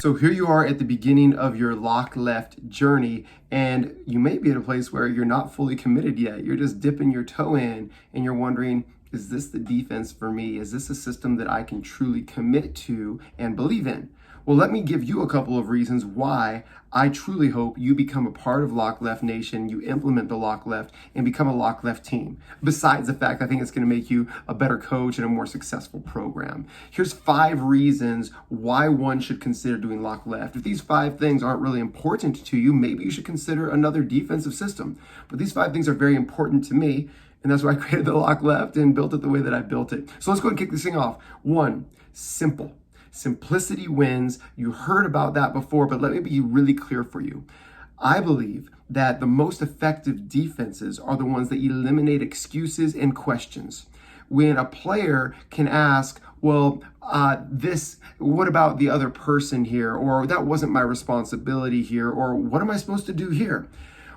So here you are at the beginning of your LockLeft journey, and you may be at a place where you're not fully committed yet. You're just dipping your toe in and you're wondering, is this the defense for me? Is this a system that I can truly commit to and believe in? Well, let me give you a couple of reasons why I truly hope you become a part of LockLeft Nation, you implement the LockLeft, and become a LockLeft team. Besides the fact I think it's going to make you a better coach and a more successful program. Here's 5 reasons why one should consider doing LockLeft. If these 5 things aren't really important to you, maybe you should consider another defensive system. But these 5 things are very important to me, and that's why I created the LockLeft and built it the way that I built it. So let's go and kick this thing off. 1, simple. Simplicity wins. You heard about that before, but let me be really clear for you. I believe that the most effective defenses are the ones that eliminate excuses and questions. When a player can ask, well, what about the other person here? Or that wasn't my responsibility here. Or what am I supposed to do here?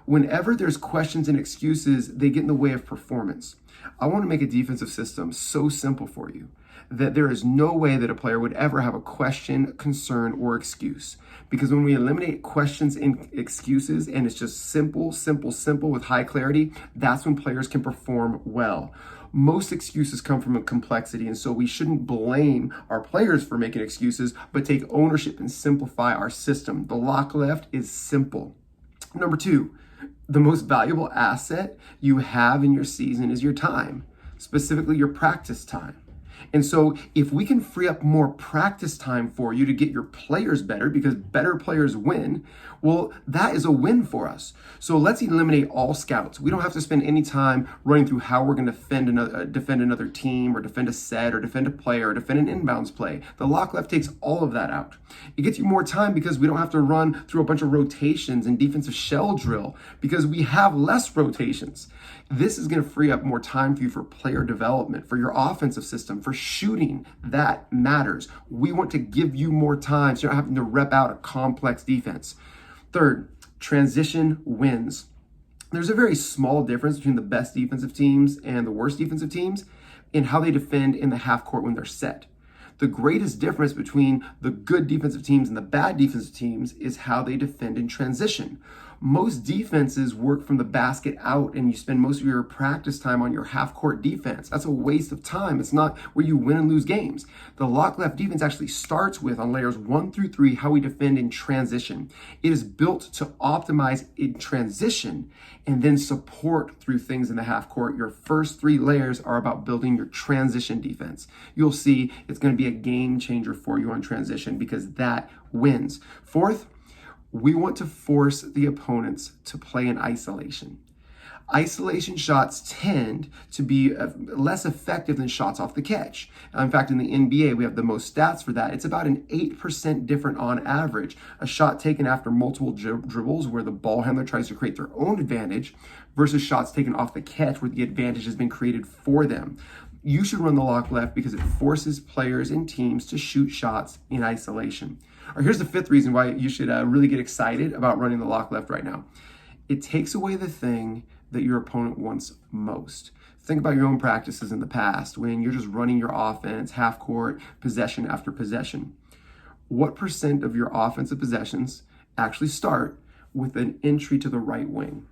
Whenever there's questions and excuses, they get in the way of performance. I want to make a defensive system so simple for you that there is no way that a player would ever have a question, concern, or excuse. Because when we eliminate questions and excuses, and it's just simple with high clarity, that's when players can perform well. Most excuses come from a complexity, and so we shouldn't blame our players for making excuses, but take ownership and simplify our system. The LockLeft is simple. Number 2, the most valuable asset you have in your season is your time, specifically your practice time. And so if we can free up more practice time for you to get your players better, because better players win, well, that is a win for us. So let's eliminate all scouts. We don't have to spend any time running through how we're going to defend another team, or defend a set, or defend a player, or defend an inbounds play. The LockLeft takes all of that out. It gets you more time because we don't have to run through a bunch of rotations and defensive shell drill because we have less rotations. This is going to free up more time for you for player development, for your offensive system, for shooting. That matters. We want to give you more time so you're not having to rep out a complex defense. 3rd, transition wins. There's a very small difference between the best defensive teams and the worst defensive teams in how they defend in the half court when they're set. The greatest difference between the good defensive teams and the bad defensive teams is how they defend in transition. Most defenses work from the basket out, and you spend most of your practice time on your half-court defense. That's a waste of time. It's not where you win and lose games. The LockLeft defense actually starts with, on layers 1 through 3, how we defend in transition. It is built to optimize in transition and then support through things in the half-court. Your first 3 layers are about building your transition defense. You'll see it's going to be a game changer for you on transition because that wins. 4th, we want to force the opponents to play in isolation. Isolation shots tend to be less effective than shots off the catch. In fact, in the NBA, we have the most stats for that. It's about an 8% different on average. A shot taken after multiple dribbles where the ball handler tries to create their own advantage versus shots taken off the catch where the advantage has been created for them. You should run the LockLeft because it forces players and teams to shoot shots in isolation. Or here's the 5th reason why you should really get excited about running the LockLeft right now. It takes away the thing that your opponent wants most. Think about your own practices in the past when you're just running your offense, half court, possession after possession. What % of your offensive possessions actually start with an entry to the right wing?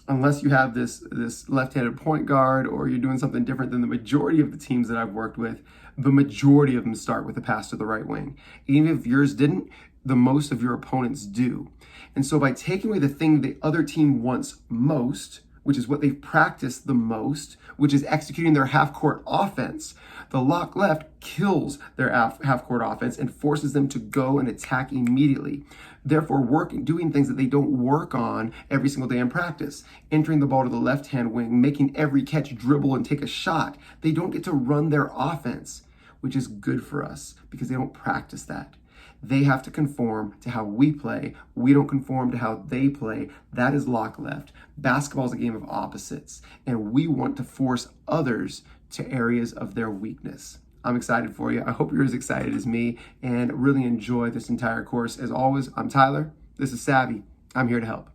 Unless you have this left-handed point guard or you're doing something different than the majority of the teams that I've worked with, the majority of them start with a pass to the right wing. Even if yours didn't, the most of your opponents do. And so by taking away the thing the other team wants most, which is what they've practiced the most, which is executing their half-court offense, the LockLeft kills their half-court offense and forces them to go and attack immediately. Therefore, doing things that they don't work on every single day in practice. Entering the ball to the left-hand wing, making every catch dribble and take a shot. They don't get to run their offense, which is good for us because they don't practice that. They have to conform to how we play. We don't conform to how they play. That is LockLeft. Basketball is a game of opposites, and we want to force others to areas of their weakness. I'm excited for you. I hope you're as excited as me and really enjoy this entire course. As always, I'm Tyler. This is SAVI. I'm here to help.